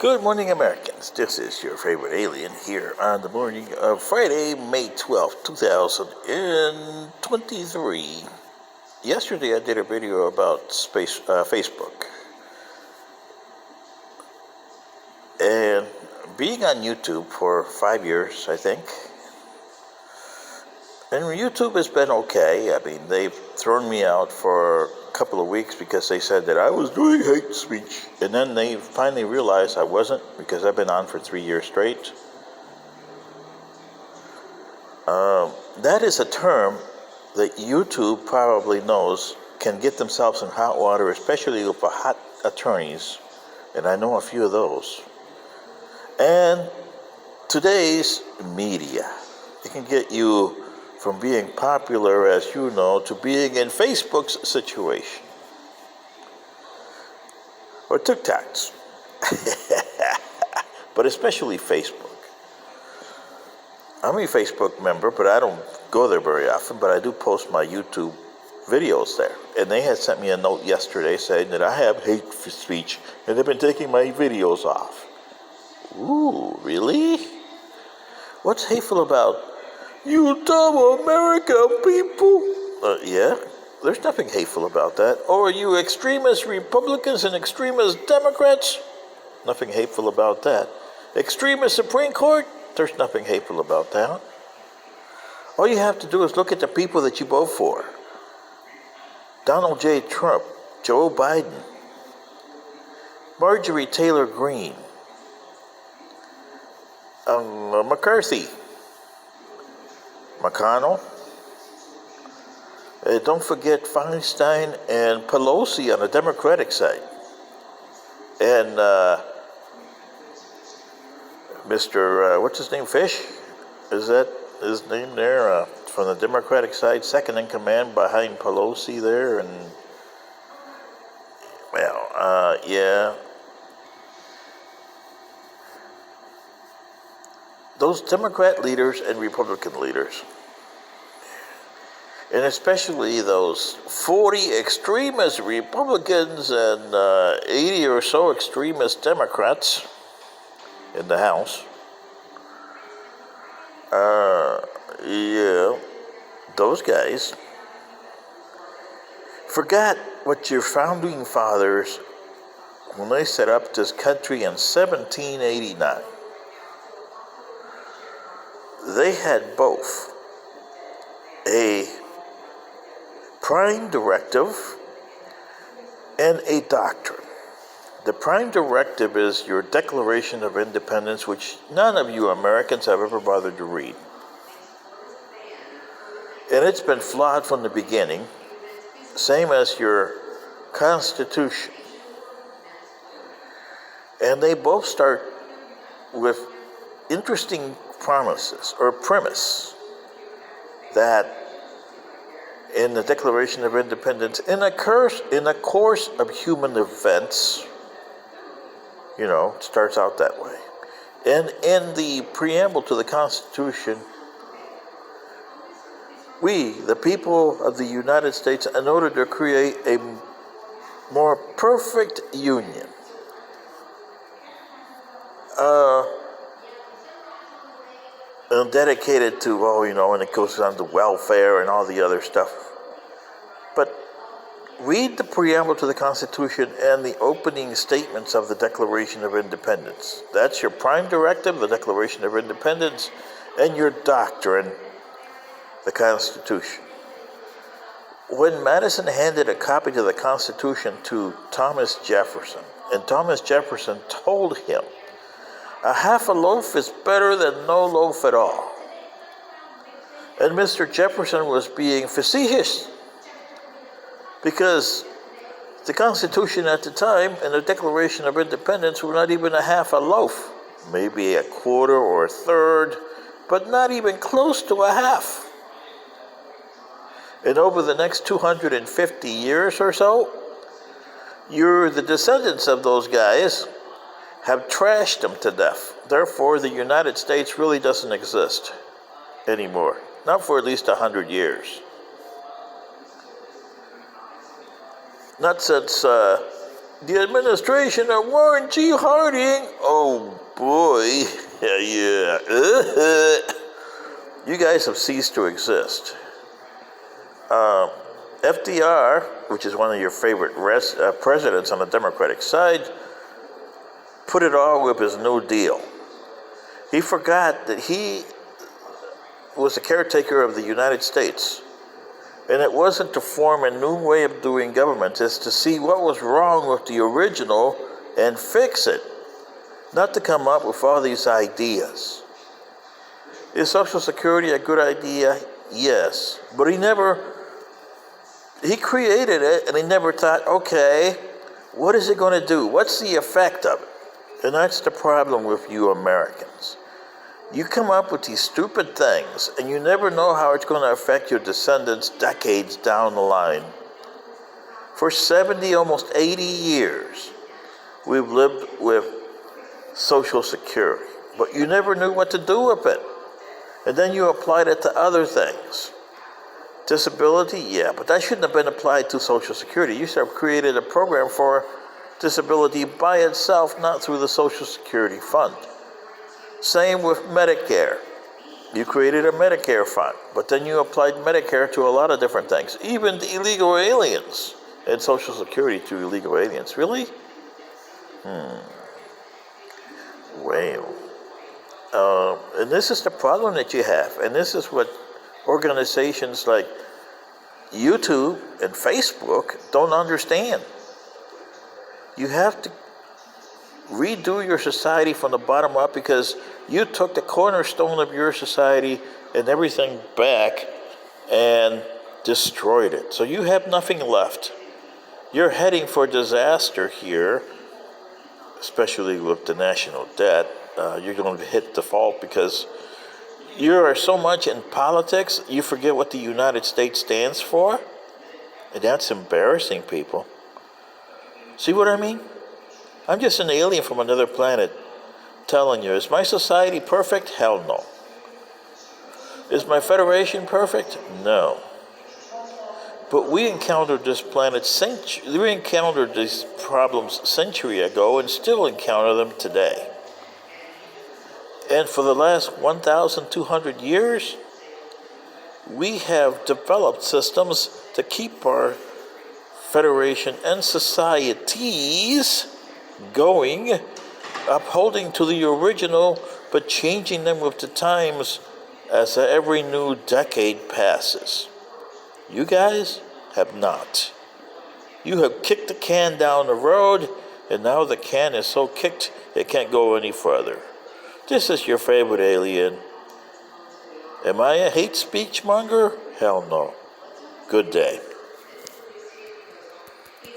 Good morning, Americans. This is your favorite alien here on the morning of Friday, May 12th, 2023. Yesterday, I did a video about Facebook. And being on YouTube for 5 years, I think. And YouTube has been okay. I mean, they've thrown me out for a couple of weeks because they said that I was doing hate speech. And then they finally realized I wasn't because I've been on for 3 years straight. That is a term that YouTube probably knows can get themselves in hot water, especially with the hot attorneys. And I know a few of those. And today's media, it can get you from being popular, as you know, to being in Facebook's situation. Or TikTok's. But especially Facebook. I'm a Facebook member, but I don't go there very often, but I do post my YouTube videos there. And they had sent me a note yesterday saying that I have hate speech and they've been taking my videos off. Ooh, really? What's hateful about you dumb American people? Yeah, there's nothing hateful about that. Or you extremist Republicans and extremist Democrats? Nothing hateful about that. Extremist Supreme Court? There's nothing hateful about that. All you have to do is look at the people that you vote for. Donald J. Trump, Joe Biden, Marjorie Taylor Greene, McCarthy, McConnell. Don't forget Feinstein and Pelosi on the Democratic side. And Mr. What's his name, Fish? Is that his name there? From the Democratic side, second in command behind Pelosi there. And, well, yeah. Those Democrat leaders and Republican leaders, and especially those 40 extremist Republicans and 80 or so extremist Democrats in the House, yeah, those guys forgot what your founding fathers, when they set up this country in 1789, they had both a prime directive and a doctrine. The prime directive is your Declaration of Independence, which none of you Americans have ever bothered to read. And it's been flawed from the beginning, same as your Constitution. And they both start with interesting promises or premise that in the Declaration of Independence, in a course of human events, you know, it starts out that way. And in the preamble to the Constitution, we, the people of the United States, in order to create a more perfect union, and dedicated to, and it goes on to welfare and all the other stuff. But read the preamble to the Constitution and the opening statements of the Declaration of Independence. That's your prime directive, the Declaration of Independence, and your doctrine, the Constitution. When Madison handed a copy of the Constitution to Thomas Jefferson, and Thomas Jefferson told him, a half a loaf is better than no loaf at all. And Mr. Jefferson was being facetious because the Constitution at the time and the Declaration of Independence were not even a half a loaf, maybe a quarter or a third, but not even close to a half. And over the next 250 years or so, you're the descendants of those guys have trashed them to death. Therefore, the United States really doesn't exist anymore. Not for at least 100 years. Not since The administration of Warren G. Harding. Oh boy. Yeah. You guys have ceased to exist. FDR, which is one of your favorite presidents on the Democratic side, put it all with his New Deal. He forgot that he was the caretaker of the United States. And it wasn't to form a new way of doing government, it's to see what was wrong with the original and fix it. Not to come up with all these ideas. Is Social Security a good idea? Yes. But he created it and he never thought, okay, what is it going to do? What's the effect of it? And that's the problem with you Americans. You come up with these stupid things and you never know how it's going to affect your descendants decades down the line. For 70, almost 80 years, we've lived with Social Security, but you never knew what to do with it. And then you applied it to other things. Disability, yeah, but that shouldn't have been applied to Social Security. You should have created a program for disability by itself, not through the Social Security fund. Same with Medicare. You created a Medicare fund, but then you applied Medicare to a lot of different things, even the illegal aliens, and Social Security to illegal aliens. Really? Well, and this is the problem that you have, and this is what organizations like YouTube and Facebook don't understand. You have to redo your society from the bottom up because you took the cornerstone of your society and everything back and destroyed it. So you have nothing left. You're heading for disaster here, especially with the national debt. You're going to hit default because you are so much in politics, you forget what the United States stands for. And that's embarrassing, people. See what I mean? I'm just an alien from another planet telling you, is my society perfect? Hell no. Is my federation perfect? No. But we encountered this planet we encountered these problems a century ago and still encounter them today. And for the last 1,200 years, we have developed systems to keep our federation and societies going, upholding to the original, but changing them with the times as every new decade passes. You guys have not. You have kicked the can down the road, and now the can is so kicked it can't go any further. This is your favorite alien. Am I a hate speech monger? Hell no. Good day.